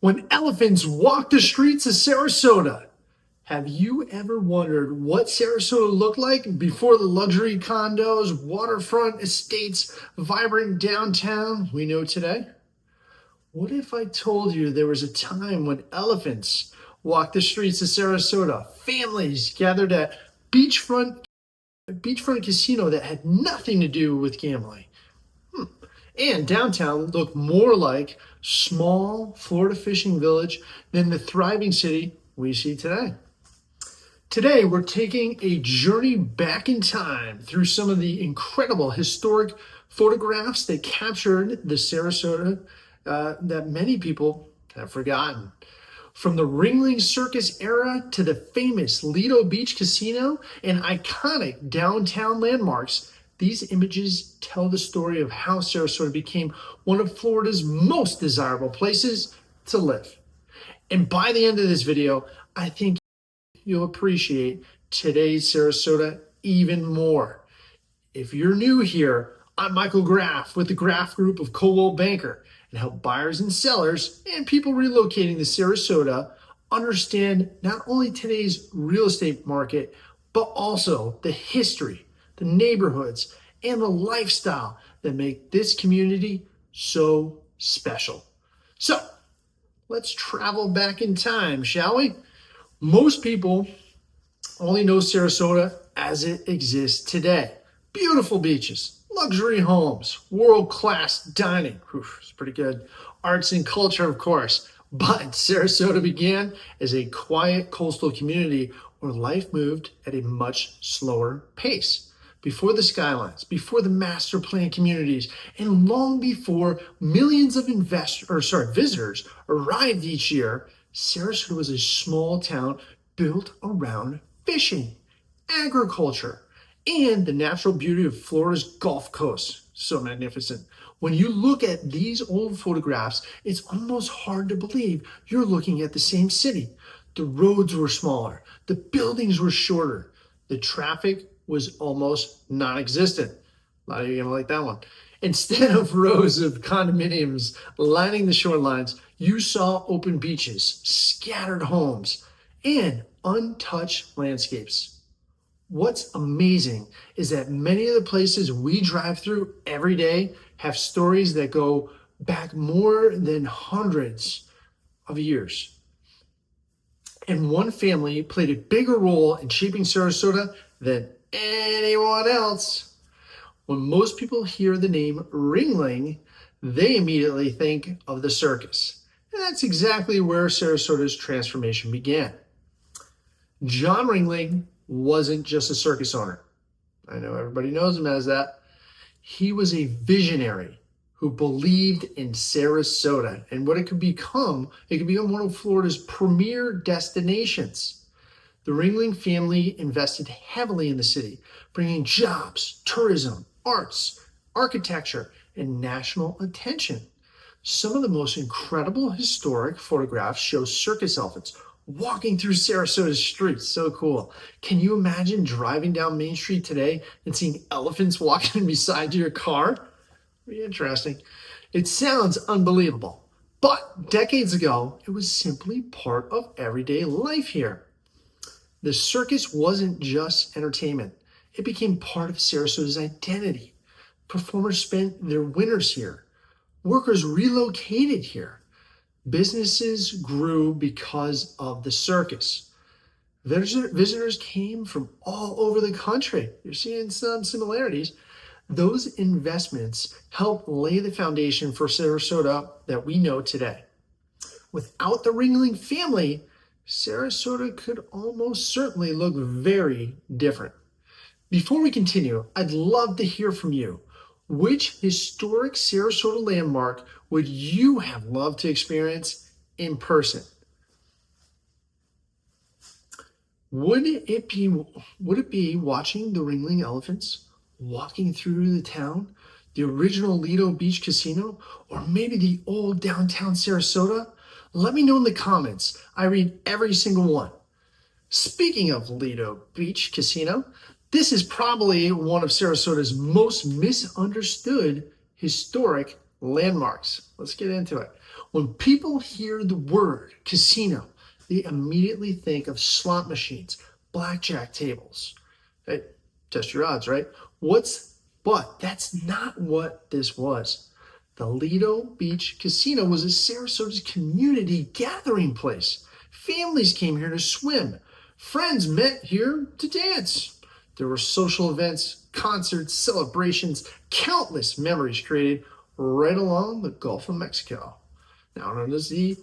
When elephants walk the streets of Sarasota. Have you ever wondered what Sarasota looked like before the luxury condos, waterfront estates, vibrant downtown we know today? What if I told you there was a time when elephants walked the streets of Sarasota, families gathered at beachfront casino that had nothing to do with gambling? And downtown looked more like small Florida fishing village than the thriving city we see today. Today, we're taking a journey back in time through some of the incredible historic photographs that captured the Sarasota that many people have forgotten. From the Ringling Circus era to the famous Lido Beach Casino and iconic downtown landmarks, these images tell the story of how Sarasota became one of Florida's most desirable places to live. And by the end of this video, I think you'll appreciate today's Sarasota even more. If you're new here, I'm Michael Graf with the Graf Group of Coldwell Banker and help buyers and sellers and people relocating to Sarasota understand not only today's real estate market, but also the history, the neighborhoods, and the lifestyle that make this community so special. So let's travel back in time, shall we? Most people only know Sarasota as it exists today. Beautiful beaches, luxury homes, world-class dining. It's pretty good. Arts and culture, of course. But Sarasota began as a quiet coastal community where life moved at a much slower pace. Before the skylines, before the master plan communities, and long before millions of visitors arrived each year, Sarasota was a small town built around fishing, agriculture, and the natural beauty of Florida's Gulf Coast. So magnificent. When you look at these old photographs, it's almost hard to believe you're looking at the same city. The roads were smaller, the buildings were shorter, the traffic was almost non-existent. A lot of you are gonna like that one. Instead of rows of condominiums lining the shorelines, you saw open beaches, scattered homes, and untouched landscapes. What's amazing is that many of the places we drive through every day have stories that go back more than hundreds of years. And one family played a bigger role in shaping Sarasota than anyone else. When most people hear the name Ringling, they immediately think of the circus. And that's exactly where Sarasota's transformation began. John Ringling wasn't just a circus owner. I know everybody knows him as that. He was a visionary who believed in Sarasota and what it could become. It could become one of Florida's premier destinations. The Ringling family invested heavily in the city, bringing jobs, tourism, arts, architecture, and national attention. Some of the most incredible historic photographs show circus elephants walking through Sarasota's streets. So cool. Can you imagine driving down Main Street today and seeing elephants walking beside your car? Pretty interesting. It sounds unbelievable, but decades ago, it was simply part of everyday life here. The circus wasn't just entertainment. It became part of Sarasota's identity. Performers spent their winters here. Workers relocated here. Businesses grew because of the circus. Visitors came from all over the country. You're seeing some similarities. Those investments helped lay the foundation for Sarasota that we know today. Without the Ringling family, Sarasota could almost certainly look very different. Before we continue, I'd love to hear from you. Which historic Sarasota landmark would you have loved to experience in person? Would it be watching the Ringling elephants walking through the town, the original Lido Beach Casino, or maybe the old downtown Sarasota? Let me know in the comments. I read every single one. Speaking of Lido Beach Casino, this is probably one of Sarasota's most misunderstood historic landmarks. Let's get into it. When people hear the word casino, they immediately think of slot machines, blackjack tables. Hey, test your odds, right? But that's not what this was. The Lido Beach Casino was a Sarasota's community gathering place. Families came here to swim. Friends met here to dance. There were social events, concerts, celebrations, countless memories created right along the Gulf of Mexico, now known as the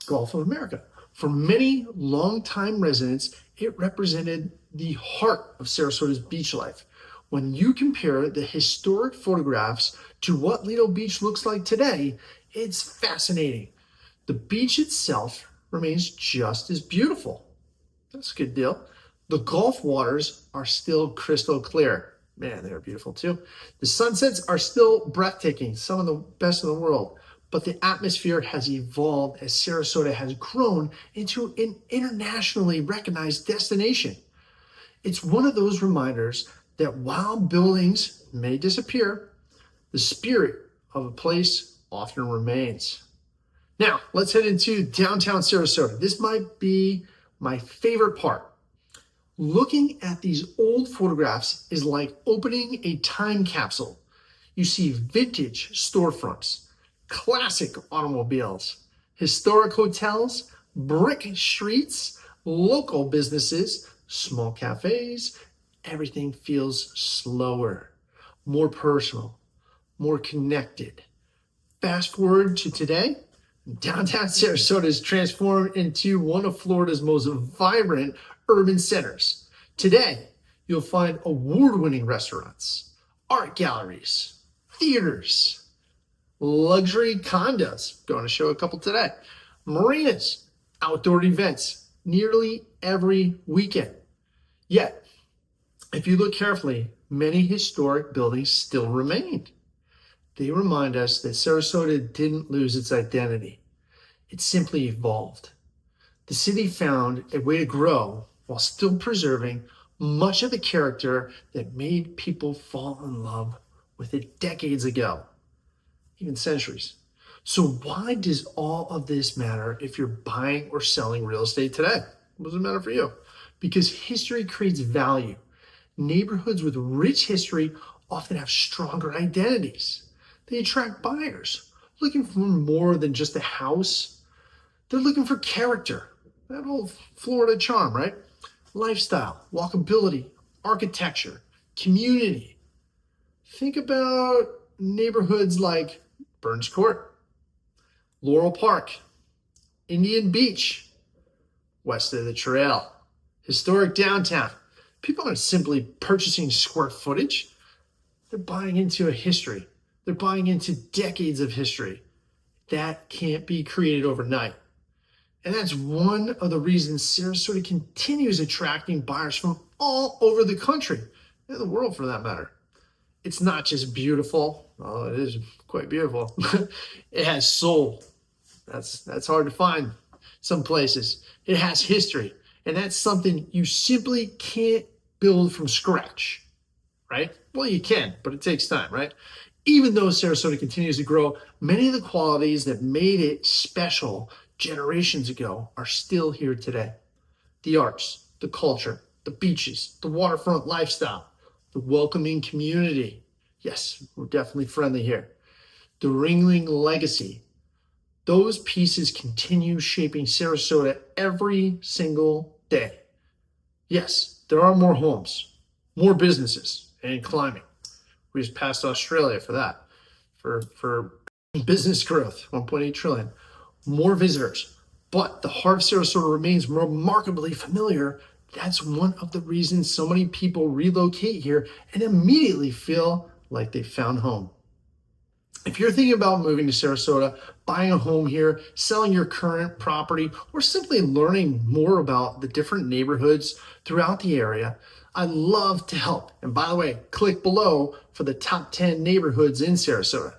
Gulf of America. For many longtime residents, it represented the heart of Sarasota's beach life. When you compare the historic photographs to what Lido Beach looks like today, it's fascinating. The beach itself remains just as beautiful. That's a good deal. The Gulf waters are still crystal clear. Man, they're beautiful too. The sunsets are still breathtaking, some of the best in the world. But the atmosphere has evolved as Sarasota has grown into an internationally recognized destination. It's one of those reminders that while buildings may disappear, the spirit of a place often remains. Now, let's head into downtown Sarasota. This might be my favorite part. Looking at these old photographs is like opening a time capsule. You see vintage storefronts, classic automobiles, historic hotels, brick streets, local businesses, small cafes. Everything feels slower, more personal, more connected. Fast forward to today, downtown Sarasota is transformed into one of Florida's most vibrant urban centers. Today, you'll find award-winning restaurants, art galleries, theaters, luxury condos, going to show a couple today, marinas, outdoor events, nearly every weekend. Yet, if you look carefully, many historic buildings still remained. They remind us that Sarasota didn't lose its identity. It simply evolved. The city found a way to grow while still preserving much of the character that made people fall in love with it decades ago, even centuries. So why does all of this matter if you're buying or selling real estate today? What does it matter for you? Because history creates value. Neighborhoods with rich history often have stronger identities. They attract buyers looking for more than just a house. They're looking for character, that old Florida charm, right? Lifestyle, walkability, architecture, community. Think about neighborhoods like Burns Court, Laurel Park, Indian Beach, west of the trail, historic downtown. People aren't simply purchasing square footage. They're buying into a history. They're buying into decades of history. That can't be created overnight. And that's one of the reasons Sarasota continues attracting buyers from all over the country, and the world for that matter. It's not just beautiful. Oh, it is quite beautiful. It has soul. That's hard to find some places. It has history. And that's something you simply can't build from scratch, right? Well, you can, but it takes time, right? Even though Sarasota continues to grow, many of the qualities that made it special generations ago are still here today. The arts, the culture, the beaches, the waterfront lifestyle, the welcoming community. Yes, we're definitely friendly here. The Ringling legacy. Those pieces continue shaping Sarasota every single day. Yes, there are more homes, more businesses, and climbing. We just passed Australia for that, for business growth, 1.8 trillion. More visitors, but the heart of Sarasota remains remarkably familiar. That's one of the reasons so many people relocate here and immediately feel like they found home. If you're thinking about moving to Sarasota, buying a home here, selling your current property, or simply learning more about the different neighborhoods throughout the area, I'd love to help. And by the way, click below for the top 10 neighborhoods in Sarasota.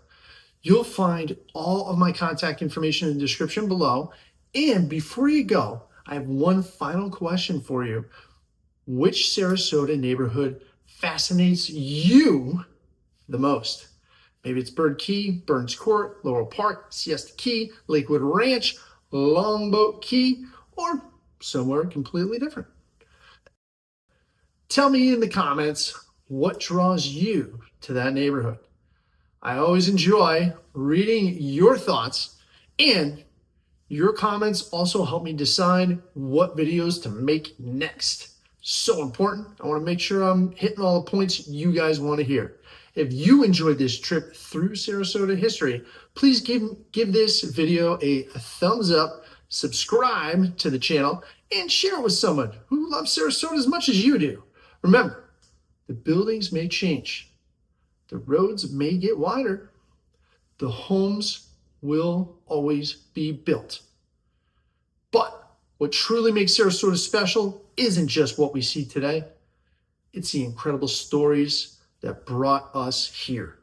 You'll find all of my contact information in the description below. And before you go, I have one final question for you. Which Sarasota neighborhood fascinates you the most? Maybe it's Bird Key, Burns Court, Laurel Park, Siesta Key, Lakewood Ranch, Longboat Key, or somewhere completely different. Tell me in the comments what draws you to that neighborhood. I always enjoy reading your thoughts, and your comments also help me decide what videos to make next. So important. I want to make sure I'm hitting all the points you guys want to hear. If you enjoyed this trip through Sarasota history, please give this video a thumbs up, subscribe to the channel, and share it with someone who loves Sarasota as much as you do. Remember, the buildings may change, the roads may get wider, the homes will always be built. But what truly makes Sarasota special isn't just what we see today. It's the incredible stories that brought us here.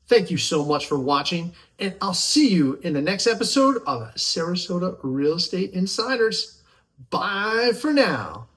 Thank you so much for watching, and I'll see you in the next episode of Sarasota Real Estate Insiders. Bye for now.